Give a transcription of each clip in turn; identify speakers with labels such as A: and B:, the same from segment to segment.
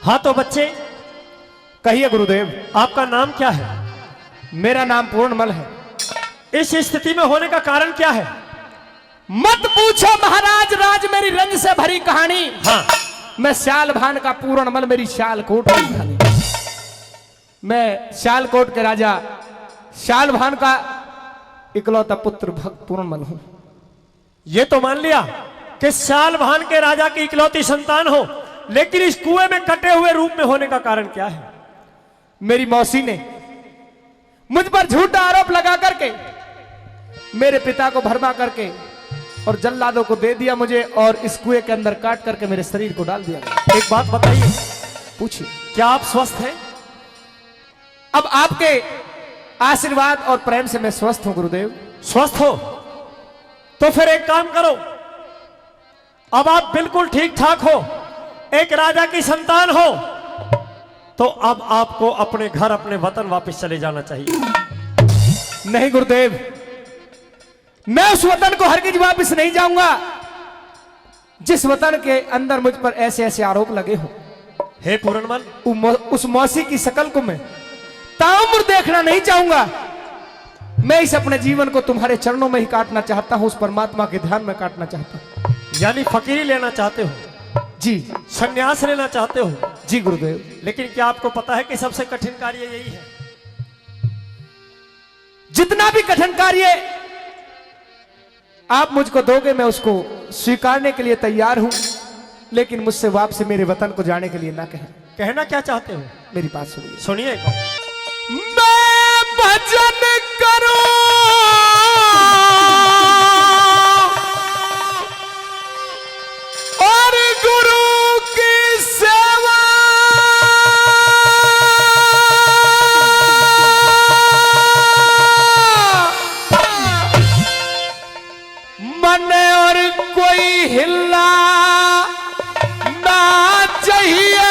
A: हाँ तो बच्चे
B: कहिए गुरुदेव।
A: आपका नाम क्या है?
B: मेरा नाम पूर्णमल है।
A: इस स्थिति में होने का कारण क्या है?
B: मत पूछो महाराज, राज मेरी रंज से भरी कहानी।
A: हाँ।
B: मैं श्यालभान का पूर्णमल, मेरी श्यालकोट राजधानी। मैं श्यालकोट के राजा श्यालभान का इकलौता पुत्र भक्त पूर्णमल हूं।
A: ये तो मान लिया कि शालभान के राजा की इकलौती संतान हो, लेकिन इस कुएं में कटे हुए रूप में होने का कारण क्या है?
B: मेरी मौसी ने मुझ पर झूठा आरोप लगा करके मेरे पिता को भरमा करके और जल्लादों को दे दिया मुझे, और इस कुएं के अंदर काट करके मेरे शरीर को डाल दिया।
A: एक बात बताइए,
B: पूछिए।
A: क्या आप स्वस्थ हैं?
B: अब आपके आशीर्वाद और प्रेम से मैं स्वस्थ हूं गुरुदेव।
A: स्वस्थ हो तो फिर एक काम करो, अब आप बिल्कुल ठीक ठाक हो, एक राजा की संतान हो, तो अब आपको अपने घर अपने वतन वापस चले जाना चाहिए।
B: नहीं गुरुदेव, मैं उस वतन को हरगिज वापस नहीं जाऊंगा जिस वतन के अंदर मुझ पर ऐसे ऐसे आरोप लगे हो।
A: हे पूर्णमल,
B: उस मौसी की शकल को मैं ताउम्र देखना नहीं चाहूंगा। मैं इस अपने जीवन को तुम्हारे चरणों में ही काटना चाहता हूं, उस परमात्मा के ध्यान में काटना चाहता हूं।
A: यानी फकीरी लेना चाहते हो?
B: जी।
A: संन्यास लेना चाहते हो?
B: जी गुरुदेव।
A: लेकिन क्या आपको पता है कि सबसे कठिन कार्य यही है?
B: जितना भी कठिन कार्य आप मुझको दोगे मैं उसको स्वीकारने के लिए तैयार हूं, लेकिन मुझसे वापस मेरे वतन को जाने के लिए ना कहें।
A: कहना क्या चाहते हो?
B: मेरी बात सुनिए।
A: सुनिए।
B: मैं भजन करूं और गुरु की सेवा, मन और कोई हिला ना चाहिए।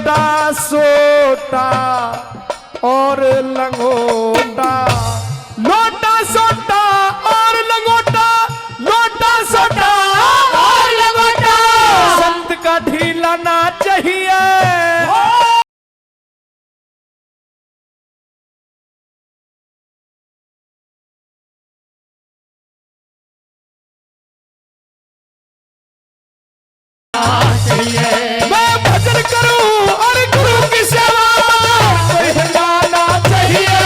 B: लोटा सोटा और लंगोटा, लोटा सोटा और लंगोटा, लोटा सोटा और लंगोटा, संत का ढीला ना चाहिए। मैं भजन करूं और गुरु की सेवा कोई हिलाना चाहिए।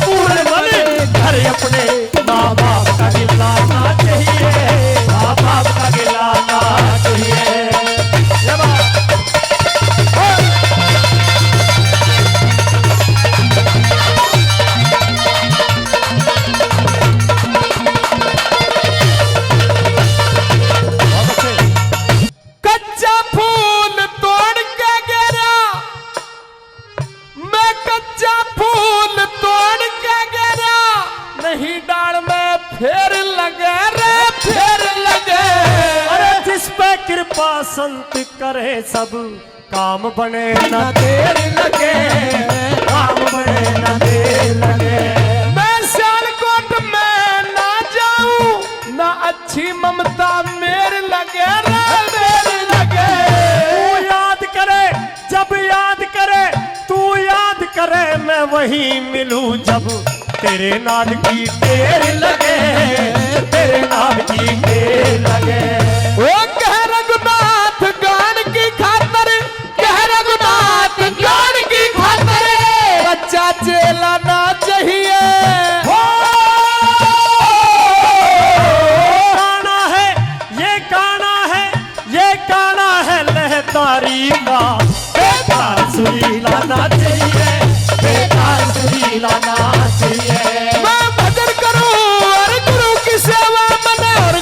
A: पूर्ण बने घर अपने माँ बाप का गिलाना चाहिए, माँ बाप का गिलाना चाहिए। ये बात
B: कच्चा फूल तोड़ के गिरा, मैं कच्चा फूल तोड़ के गिरा, नहीं डाल में फिर लगे रे फिर लगे।
A: अरे जिस पे कृपा संत करे सब काम बने न देर लगे, काम बने न देर लगे।
B: मैं सियालकोट में ना जाऊं ना अच्छी ममता मेरे लगे रे मेरे लगे।
A: तू याद करे जब याद करे, तू याद करे मैं वहीं मिलूं जब तेरे नाम की टेर लगे, तेरे नाम की टेर लगे।
B: ओ कह रघुनाथ गान की खातर, कह रघुनाथ गान की खातर, बच्चा चेला ना चाहिए।
A: गाना है ये गाना है, ये गाना है लहतारी का, बेकार सुरीला ना चाहिए, बेकार सुरीला ना चाहिए।
B: मैं भजन करूं और गुरु की सेवा मने और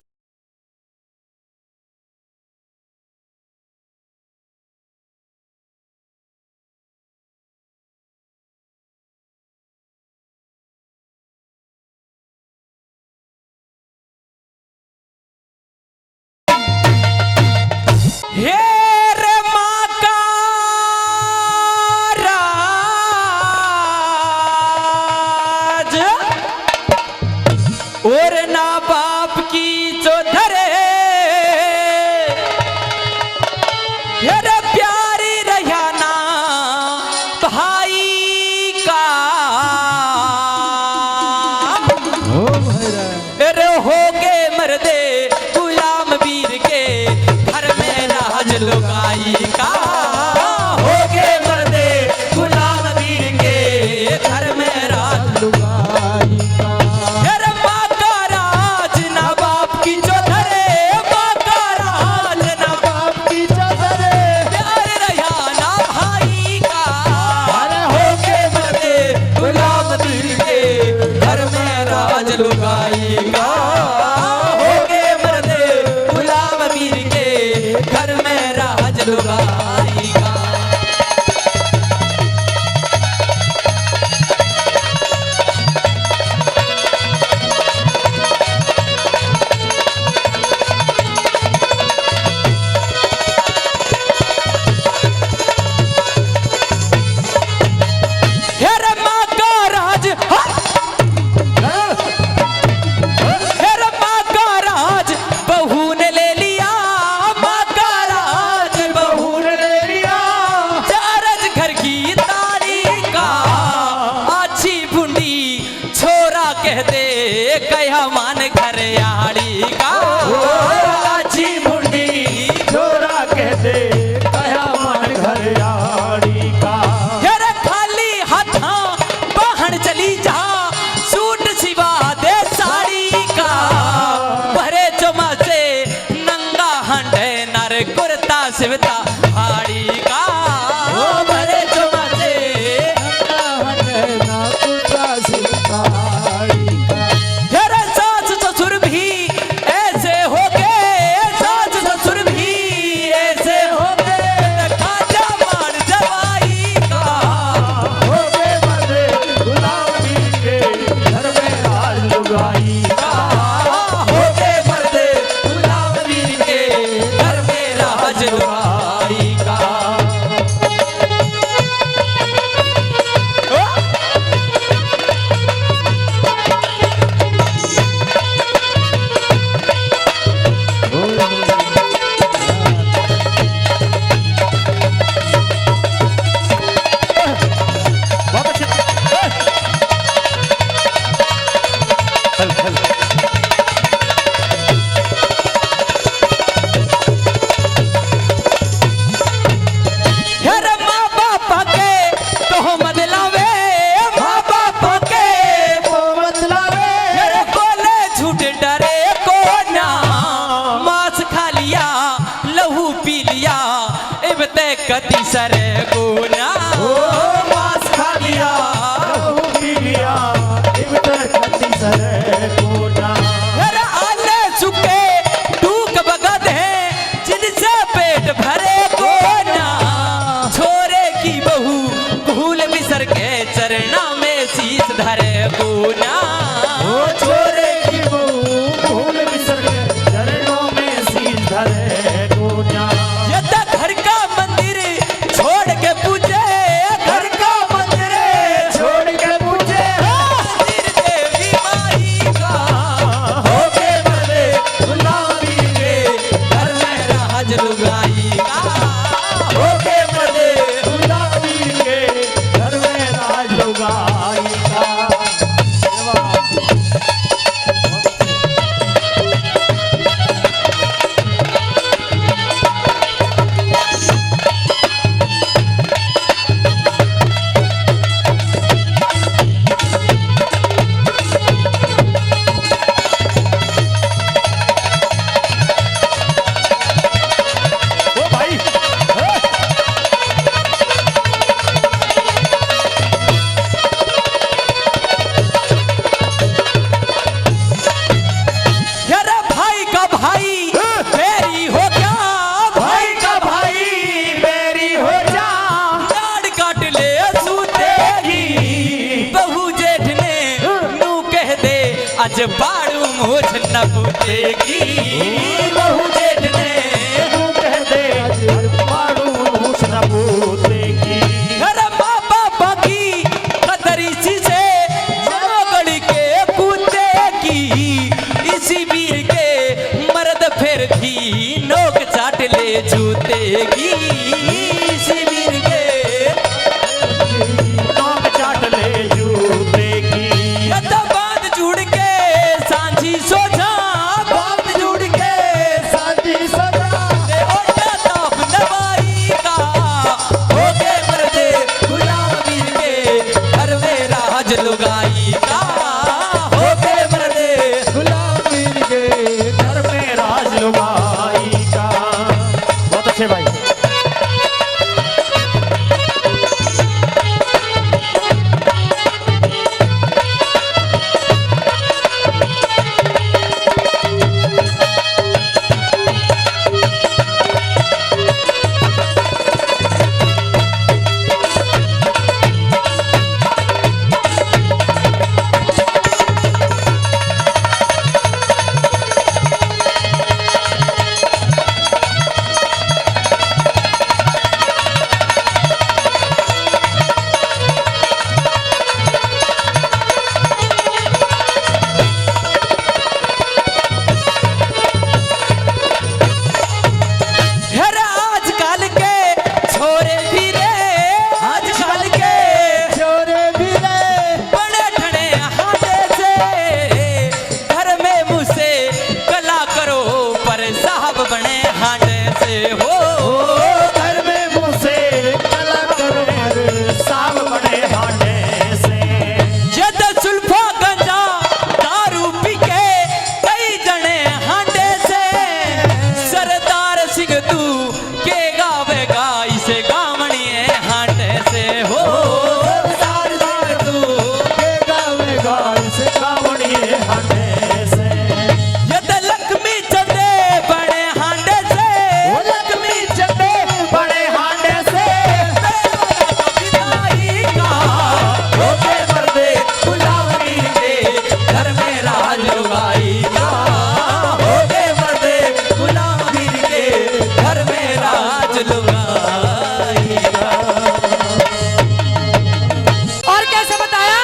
C: हे रे माँ का राज और ना बाप की चौधरे, हे रे प्यारी रहियाना भाई का, अरे हो गए मर्दे गुलाम वीर के घर में राज लुगाई का, हो गए मर्दे गुलाम वीर के घर में राज लुगाई का। अरे माँ का राज ना बाप की चौधरे, माँ का राज ना बाप की चौधरे, प्यार रहियाना भाई का, अरे हो गए मर्दे गुलाम वीर के घर में राज लुगाई का, हो गए मर्दे गुलाम वीर के घर में राज लुगाई का। हे रे माँ का राज, हे रे माँ का राज बहू ने ले लिया, माँ का राज बहू ने ले लिया, चारज घर की तारी का, अच्छी बुंडी छोरा कह दे कया मान घर याड़ी का, अच्छी बुंडी
A: छोरा कहते कया मन घर यारी का।
C: हे रे खाली हाथा बाहर चली जा, सूट सिवा दे साड़ी का, भरे चुमा से नंगा हंडे नर कुर्ता सिवता हाड़ी का, भरे चुमा से नंगा हंडे नर कुर्ता सिवता हाड़ी का। हे रे सास ससुर भी ऐसे हो गए, सास ससुर भी ऐसे हो गए, खाजा मान जवाई का,
A: हो गए मर्दे गुलाम वीर के घर में राज लुगाई का,
C: हो गए मर्दे गुलाम वीर के घर में खती सर गुना
A: ओ मांस खा लिया लहू पी लिया इबतर खती सर कोना
C: अरे आले सुखे टूक बगद है जिनसे पेट भरे कोना छोरे की बहू भूल बिसर के चरना में शीश धरे कोना
A: ओ छोरे की बहू भूल बिसर के चरणों में शीश धरे कोना
C: ये तो घर का मंदिर छोड़ के पूजे घर का मंदिर
A: छोड़ के पूछे
C: मंदिर देवी माई का
A: होके मरे गुलामी के
C: घर में राज लुगाई का
A: होके मरे गुलामी के घर में राज लुगाई का ओ भाई
C: यार भाई का भाई मेरी हो क्या
A: भाई का भाई मेरी हो जा
C: लाड़ काट ले सूतेगी बहू जेठ ने नू कह दे अज बाड़ू मुझ न पूतेगी
A: बहू जेठ ने तू कह दे हर पाड़ू हुस्न पूते की
C: अरे बाबा बाकी कदरी सी से गड़ी के कूते की इसी वीर के मर्द फिर भी नोक चाट ले जूतेगी इसी वीर के
A: नाम चाट ले जूते की
C: यदा बांध जुड़ के सांझी सो जा बांध जुड़ के
A: शादी सदा
C: ते ओटा ताप दवाई का होके मर्दे गुलाम वीर के घर में राज लुगाई का होके मर्दे
A: गुलामी के घर में राज लुगाई का बहुत अच्छे भाई
C: अरे आजकल के छोरे फिरे आजकल के
A: छोरे भी रे
C: बड़े ठणे हाथे से घर में मुझसे कला करो पर साहब बने हाथे से हो
A: घर में मुझसे कला करो साव बड़े हाटे से
C: जद सुल्फा गंजा दारू पी के कई जने हांडे से सरदार सिंह तू के गावेगा इसे गावणिए हांडे से हो सरदार सिंह तू
A: के गावे गाय से कावड़िए हाटे से
C: यद लक्ष्मी चंदे बने हांडे से
A: लक्ष्मी चंदे बड़े हाटे से
C: विदाई का
A: होके मर्दे
C: गुलामी के घर में राज लुगाई का होके मर्दे गुलामी के घर में राज लुगाई का
D: और कैसे बताया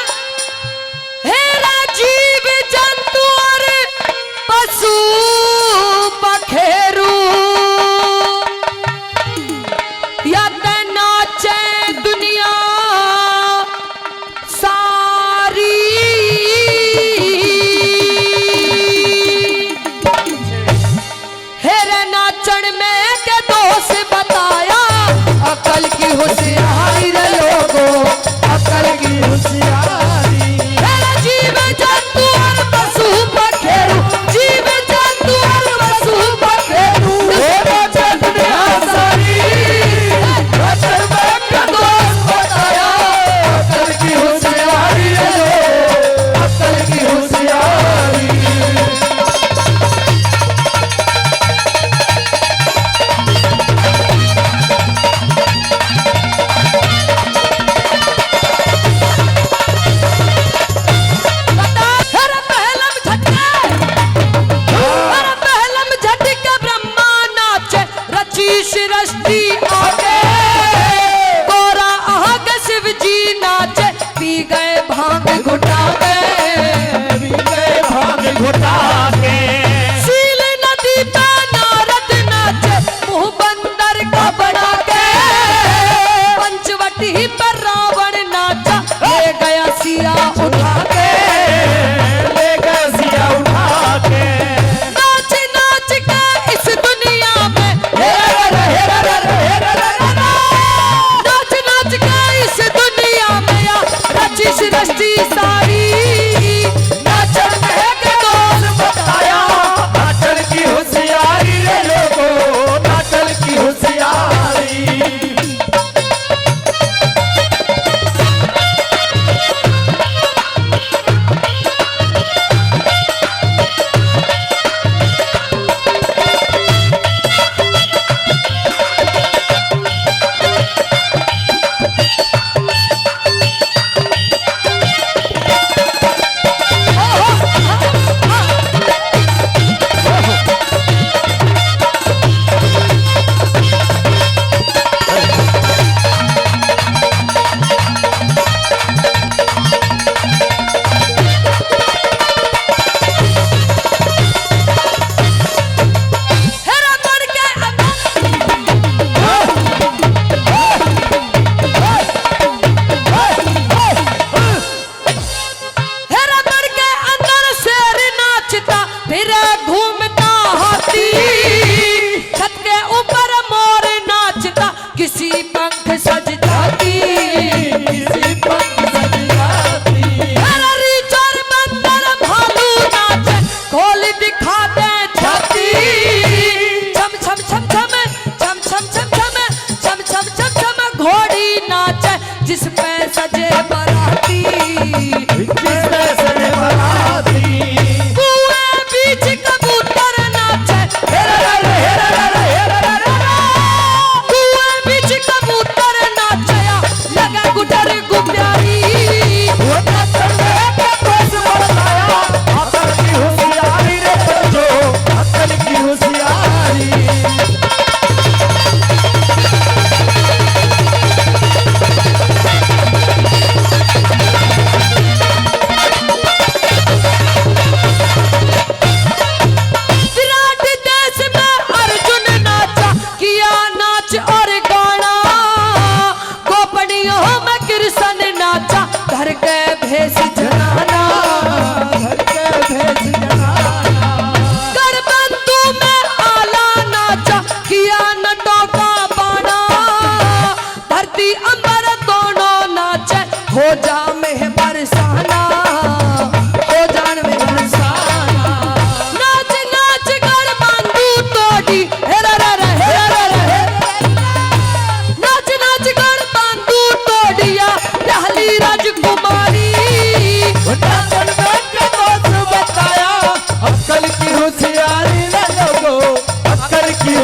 D: हे राजीव जंतु और पशु पखेरु या ते नाचे दुनिया सारी हेरे नाचन में के दोष बताया अकल की होशियारी रे लोगो अकल की
A: होशियारी
D: हेरे जीव जंतु और पशु पखेरु जीव जंतु और पशु पखेरु
A: होना चाहिए सारी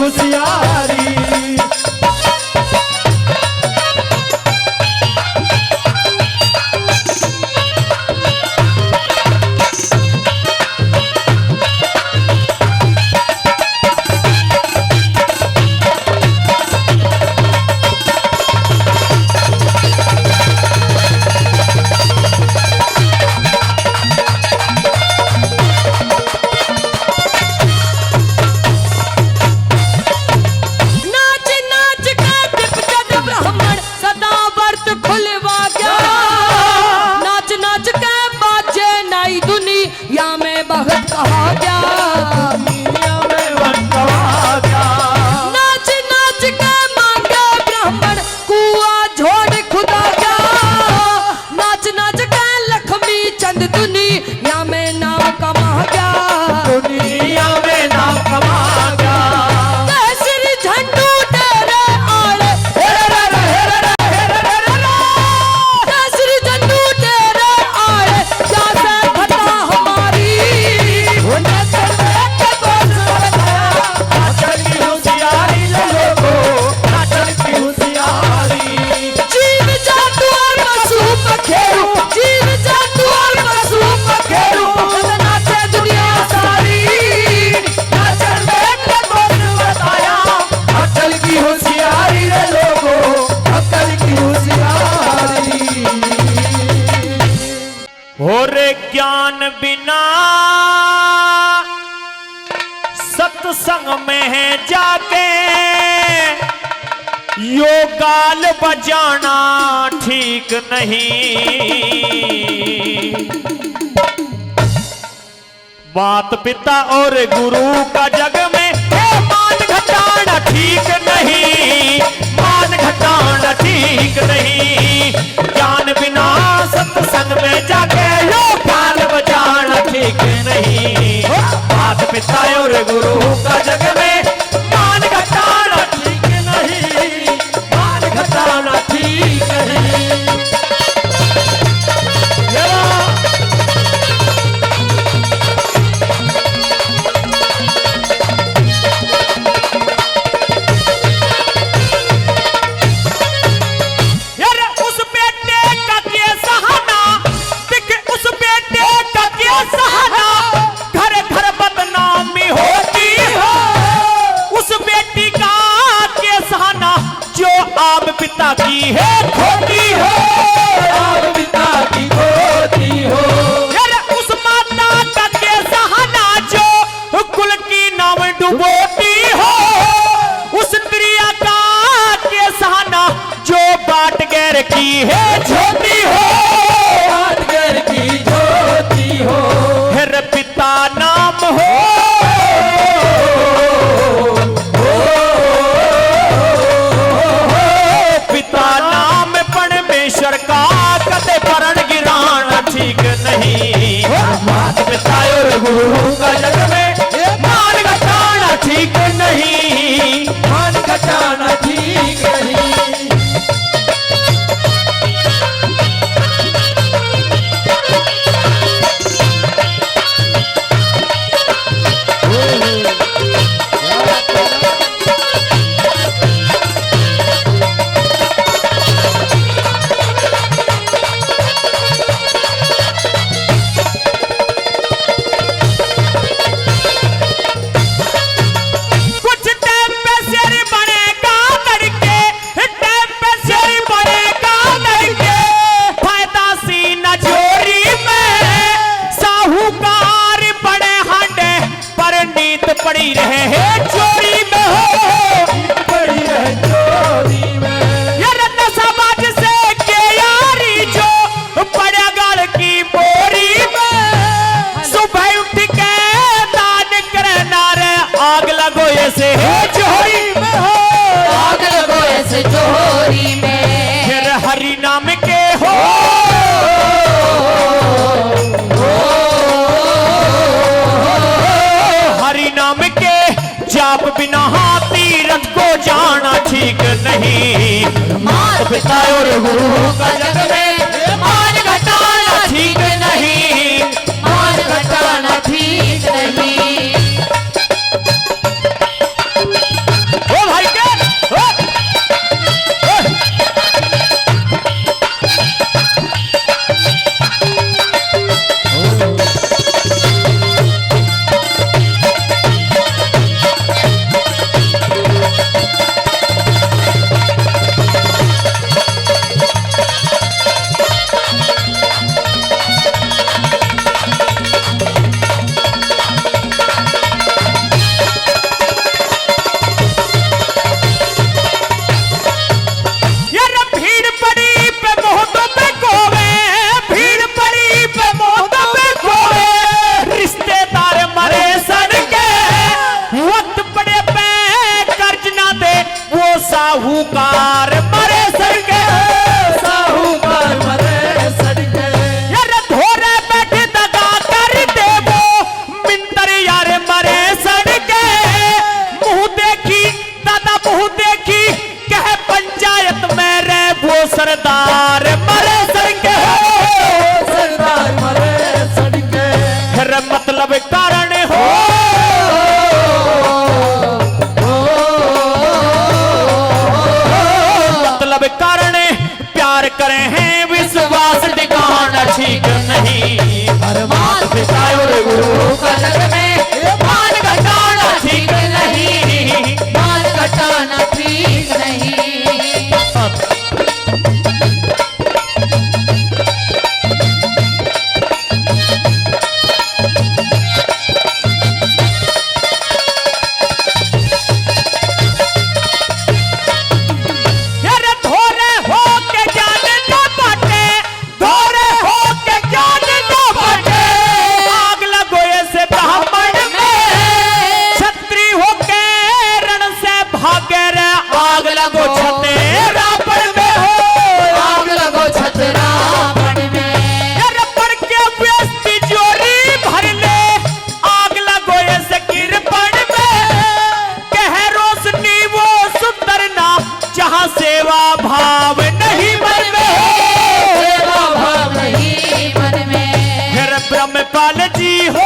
A: होशियारी।
D: नाच नाच के दिपजद ब्राह्मण सदा व्रत खुलवा गया। नाच नाच के बाजे नई दुनिया में भगत कहा गया।
A: दुनिया में बनवा गया।
D: नाच नाच के मांगे ब्राह्मण कुआ झोड़ खुदा गया। नाच नाच के लक्ष्मी चंद दुनिया में नाम कमा गया।
A: दुनिया में नाम कमा गया।
D: केसरी झंडू तेरे आड़े केसरी झंडू तेरे आड़े जैसे घटा हमारी।
A: नाचन की होशियारी लोगो, नाचन की होशियारी।
D: जीव जातु और मासूम खेलू, जीव जातु और मासूम खेलू, नाचे दुनिया सारी।
A: नाचन में कौन बताया, अकल की होशियारी रे लोगो, अकल की होशियारी। और ज्ञान बिना सत्संग में जाके योगाल बजाना ठीक नहीं। मात पिता और गुरु का जग में मान घटाना ठीक नहीं। मान घटाना ठीक नहीं। ज्ञान बिना सत्संग में जाके योगाल बजाना ठीक नहीं। मात पिता और गुरु का जग में मान घटाना ठीक नहीं। मान घटाना ठीक नहीं। ये लो। यार उस बेटे का क्या सहाना, देख उस बेटे का क्या सहाना, घर घर बदनामी होती हो। उस बेटी का क्या सहाना जो आप पिता की है खोती हो। आप पिता की खोती हो। यार उस माता का क्या सहाना जो कुल की नाम डुबोती हो। उस प्रिया का के सहाना जो बाट गैर की है ज्योति हो। बाट गैर की ज्योति हो। फिर पिता नाम हो। पिता नाम परमेश्वर का कदे परण गिराना ठीक नहीं। मात पिता और गुरु का जग में मान घटाना ठीक नहीं। मान घटाना ठीक नहीं। कुछ टाइम पे शेर बनेगा लड़के, टाइम पे शेर बनेगा लड़के। फायदा सी न जोरी में साहूकार बड़े हांडे पर नीत पड़ी रहे हैं चोरी में हो। पड़ी रहे चोरी में। यार नशाबाज से के यारी जो पड़ा गाल की बोरी में। सुबह उठ के दान करना रे आग लगो ऐसे है जोरी में हो।
D: आग लगो ऐसे जोरी में।
A: फिर हरि नाम के हो। हरि नाम के जाप बिना तीरथ को जाना ठीक नहीं। मात पिता और गुरु का जग में मान घटाना ठीक नहीं। मान घटाना ठीक नहीं। साहूकार मरे सड़के,
C: साहूकार मरे सड़के,
A: यार धोरे बैठे दगा कर देवो मिंतर यार मरे सड़के। मुंह देखी दादा मुंह देखी कह पंचायत में रे वो सरदार मरे सड़के,
C: सरदार मरे सड़के।
A: फिर मतलब कारण हो मतलब कारण प्यार करे हैं विश्वास ठिकाना ठीक नहीं।
C: परमात्मा पिता और गुरु का जग में मान घटाना ठीक नहीं, मान घटाना ठीक नहीं।
A: यार धोरे हो के जान न बाटे, धोरे हो के जान न बाटे, आग लगो ऐसे ब्राह्मण में, छत्री हो के रण से भागे रे आग लगो छते रावण में हो,
C: आग लगो छतरापन में,
A: यार पड़ के व्यस्त तिजोरी भर ले आग लगो ऐसे कृपण में, कह रोशनी वो सुंदर ना जहां सेवा भाव नहीं मन में हो।
C: सेवा भाव नहीं मन में।
A: फिर ब्रह्मपाल जी हो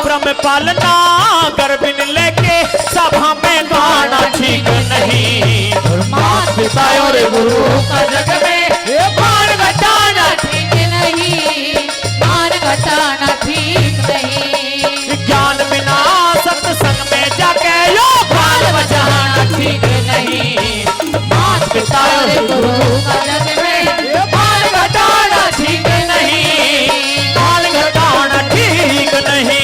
A: ब्रह्मपाल नागर बिन लेके सभा में गाना ठीक नहीं।
C: मात पिता और गुरु का जग में मान घटाना ठीक नहीं, मान घटाना ठीक नहीं।
A: ज्ञान बिना सत्संग में जाके यो
C: बाल बचाना ठीक नहीं, मात पिता और गुरु का जग में मान घटाना ठीक नहीं,
A: माल घटाना ठीक नहीं।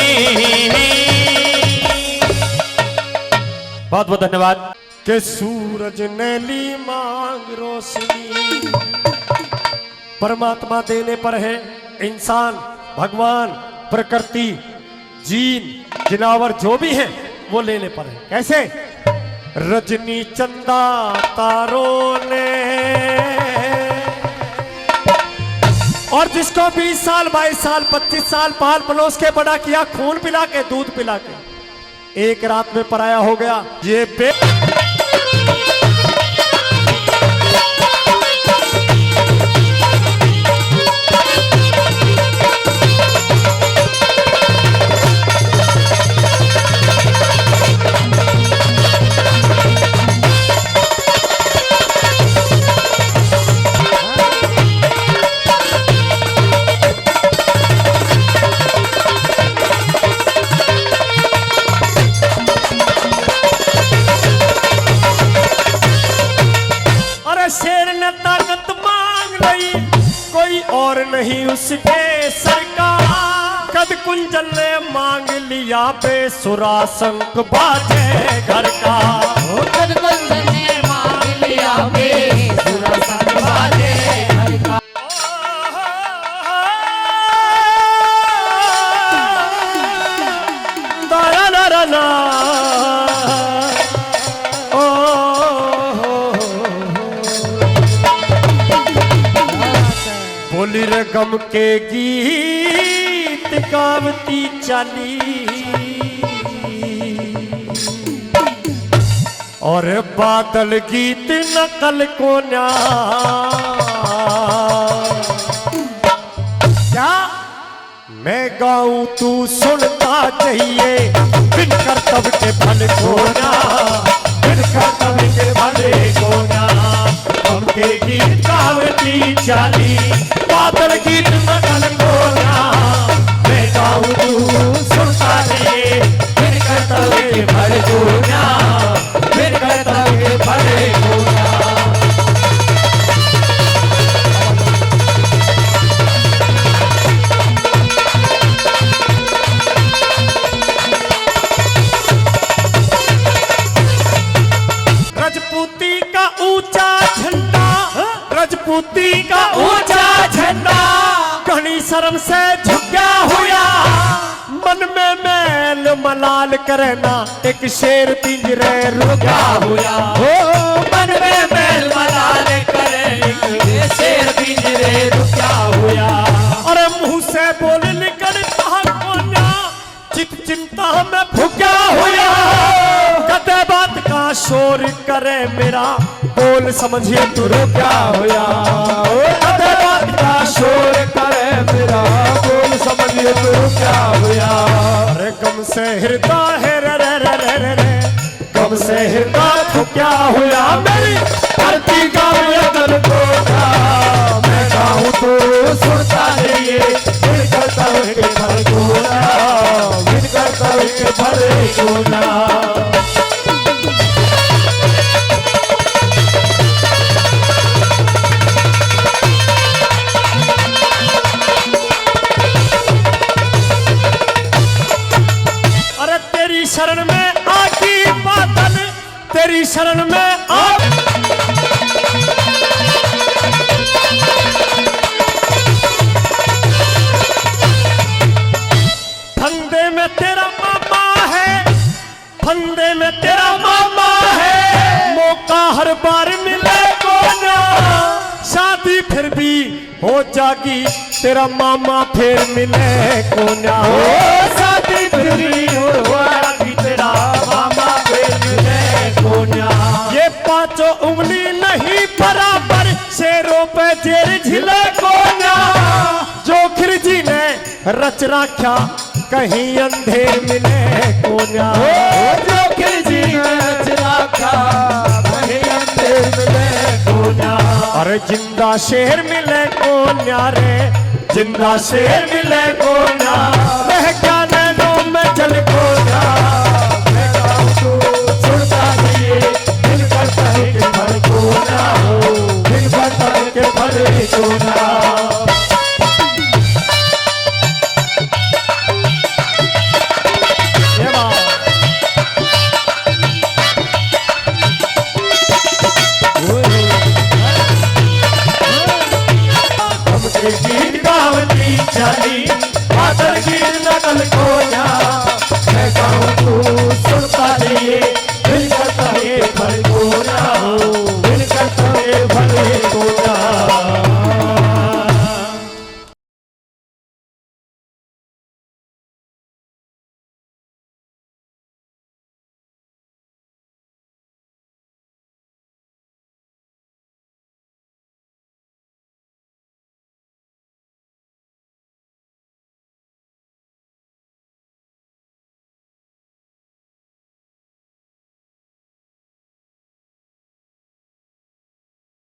A: बहुत बहुत धन्यवाद। के सूरज ने ली मांग रोशनी, परमात्मा देने पर है, इंसान भगवान प्रकृति जीन जिनावर जो भी है वो लेने पर है। कैसे? रजनी चंदा तारों ने, और जिसको 20 साल 22 साल 25 साल पाल पलोस के बड़ा किया, खून पिला के दूध पिला के, एक रात में पराया हो गया। ये शेर ने ताकत मांग ली, कोई और नहीं उसके सरकार। कद कुंजल ने मांग लिया बेसुरा शंख बाजे घर का,
C: कद कुंजल ने मांग लिया बेसुरा शंख बाजे घर का।
A: दारा दारा ना बोली रे गम के गीत गावती चाली, और बादल गीत नकल को न्या। क्या मैं गाऊं तू सुनता चाहिए, बिन कर्तव्य के फल को न्या, बिन कर्तव्य के फल को न्या। गम के गीत गावती चाली, बादल गीत नकल को न्या। मैं गाऊं तू सुनता चाहिए, बिन कर्तव्य के फल को न्या, बिन कर्तव्य के फल को न्या। रजपूती का ऊंचा झंडा, रजपूती का ऊंचा झंडा, घनी शर्म से झुका हुआ मन में मलाल करना एक शेर पिंजरे रुका हुआ
C: हो मन में मैल मलाल करे शेर पिंजरे रुका हुआ
A: अरे मुंह से बोल निकलता कोना चित चिंता में भुका हुआ कदे बात का शोर करे मेरा बोल समझिए तू रुका हुआ कदे बात का शोर करे मेरा बोल समझिए तू रुका हुआ अरे गम से हृदय है रे रे रे रे रे रे गम से हृदय तो क्या हुआ मेरी धरती का यदन को मैं गाऊं तो सुनता नहीं है फिर करता हूँ के भर कोना फिर करता हूँ के भर कोना अरे तेरी शरण में आकी बादल तेरी शरण में आ फंदे में तेरा मामा है फंदे में तेरा मामा है मौका हर बार मिले को ना शादी फिर भी हो जागी तेरा मामा फिर मिले को ना हो शादी फिर भी हो जागी तेरा मामा फिर मिले को ना ये पांचों उंगली नहीं बराबर शेरों पे जेर झिले को ना जो खिरजी ने रच रखा कहीं अंधेर मिले कोन्या जो खिरजी ने रच रखा कहीं अंधेर मिले कोन्या अरे जिंदा शेर मिले कोन्या रे जिंदा शेर मिले कोन्या रह क्या नैनों में जल कोन्या मैं गाऊं तो सुनता नहीं दिल करता है कि भर कोन्या हो दिल करता है कि भर कोन्या गीत गावती चली